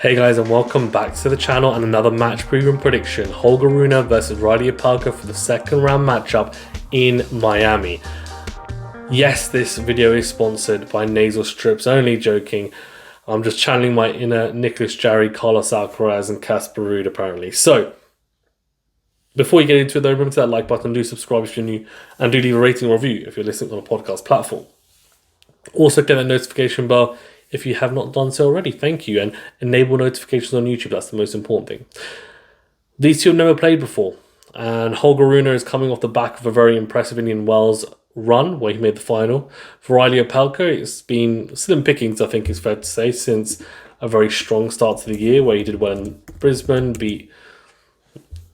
Hey guys, and welcome back to the channel and another match preview and prediction. Holger Rune versus Reilly Opelka for the second round matchup in Miami. Yes, this video is sponsored by Nasal Strips, only joking. I'm just channeling my inner Nicholas Jarry, Carlos Alcaraz and Casper Ruud apparently. So, before you get into it though, remember to hit that like button, do subscribe if you're new, and do leave a rating or review if you're listening on a podcast platform. Also, get that notification bell if you have not done so already. Thank you. And enable notifications on YouTube. That's the most important thing. These two have never played before. And Holger Rune is coming off the back of a very impressive Indian Wells run where he made the final. For Reilly Opelka, it's been slim pickings, I think it's fair to say, since a very strong start to the year where he did well in Brisbane, beat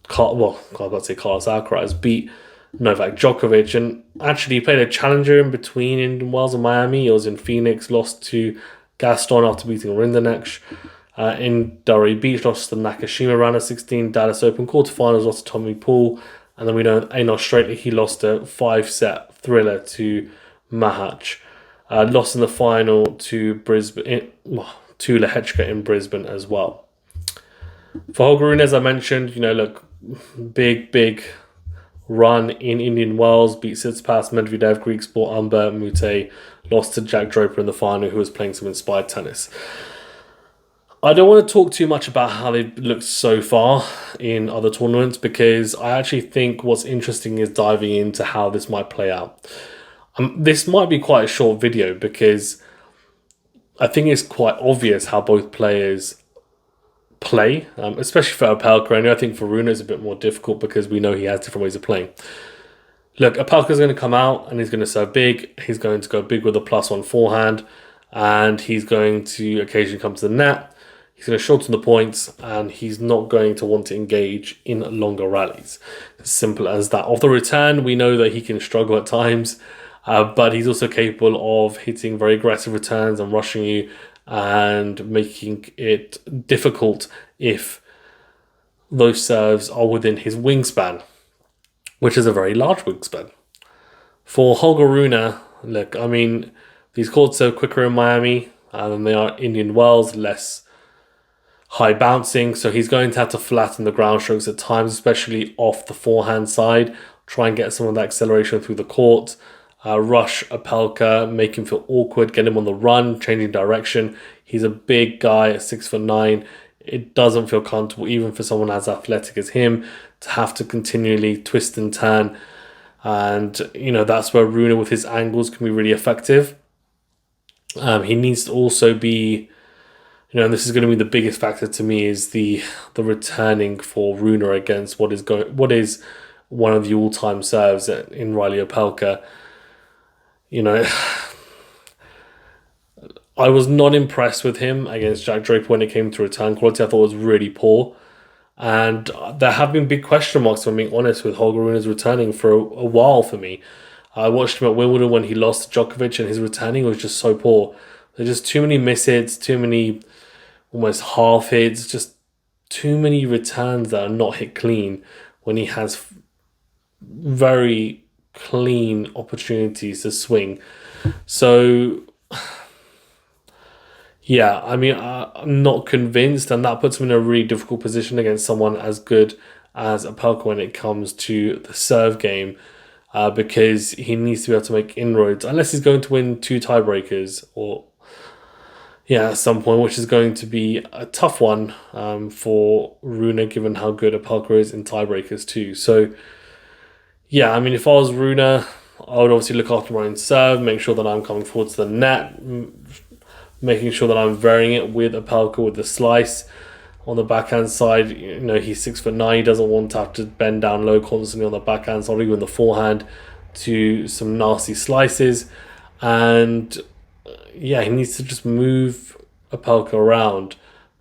Carlos Alcaraz, beat Novak Djokovic, and actually he played a challenger in between Indian Wells and Miami. He was in Phoenix, lost to Gaston after beating Rinderknecht. In Durry Beach, lost to Nakashima round of 16. Dallas Open quarterfinals, lost to Tommy Paul. And then we know in Australia he lost a 5-set thriller to Mahach. Lost in the final to Brisbane, to Lehechka in Brisbane as well. For Holger Rune, as I mentioned, look, big run in Indian Wells, beat Tsitsipas, Medvedev, Greek Sport, Umber, Mute, lost to Jack Draper in the final, who was playing some inspired tennis. I don't want to talk too much about how they've looked so far in other tournaments because I actually think what's interesting is diving into how this might play out. This might be quite a short video because I think it's quite obvious how both players play, especially for Opelka. I think for Rune it's a bit more difficult because we know he has different ways of playing. Look, Opelka's going to come out and he's going to serve big. He's going to go big with a +1 forehand and he's going to occasionally come to the net. He's going to shorten the points and he's not going to want to engage in longer rallies. As simple as that. Off the return, we know that he can struggle at times, but he's also capable of hitting very aggressive returns and rushing you and making it difficult if those serves are within his wingspan, which is a very large wingspan. For Holger Rune, look, these courts are quicker in Miami than they are Indian Wells, less high bouncing, so he's going to have to flatten the ground strokes at times, especially off the forehand side, try and get some of that acceleration through the court. Rush Opelka, make him feel awkward, get him on the run, changing direction. He's a big guy at 6'9". It doesn't feel comfortable, even for someone as athletic as him, to have to continually twist and turn. And, that's where Rune with his angles can be really effective. He needs to also be, and this is going to be the biggest factor to me, is the returning for Rune against what is one of the all-time serves in Reilly Opelka. I was not impressed with him against Jack Draper when it came to return quality. I thought it was really poor. And there have been big question marks, if I'm being honest, with Holger Rune's returning for a while for me. I watched him at Wimbledon when he lost to Djokovic and his returning was just so poor. There's just too many miss-hits, too many almost half-hits, just too many returns that are not hit clean when he has very clean opportunities to swing. So, yeah, I'm not convinced, and that puts him in a really difficult position against someone as good as Opelka when it comes to the serve game, because he needs to be able to make inroads, unless he's going to win 2 tiebreakers, at some point, which is going to be a tough one for Rune, given how good Opelka is in tiebreakers too. So, yeah, if I was Rune, I would obviously look after my own serve, make sure that I'm coming forward to the net, making sure that I'm varying it with Opelka with the slice. On the backhand side, he's 6'9". He doesn't want to have to bend down low constantly on the backhand side, or even the forehand, to some nasty slices. And yeah, he needs to just move Opelka around,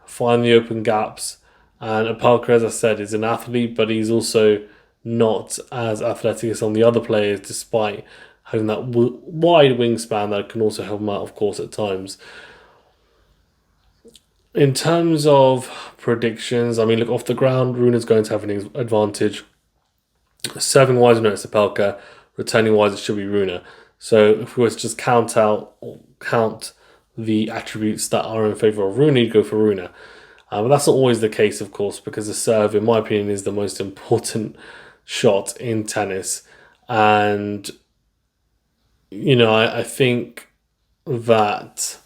find the open gaps. And Opelka, as I said, is an athlete, but he's also not as athletic as some of the other players, despite having that wide wingspan that can also help him out, of course, at times. In terms of predictions, look, off the ground, Rune is going to have an advantage. Serving-wise, it's Opelka. Returning-wise, it should be Rune. So if we were to just count the attributes that are in favour of Rune, you'd go for Rune. But that's not always the case, of course, because the serve, in my opinion, is the most important shot in tennis. And, you know, I think that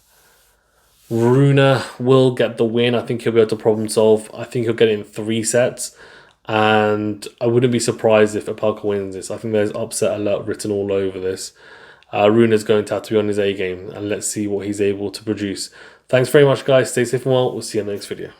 Rune will get the win. I think he'll be able to problem solve. I think he'll get it in 3 sets. And I wouldn't be surprised if Opelka wins this. I think there's upset alert written all over this. Rune is going to have to be on his A game, and let's see what he's able to produce. Thanks very much, guys. Stay safe and well. We'll see you in the next video.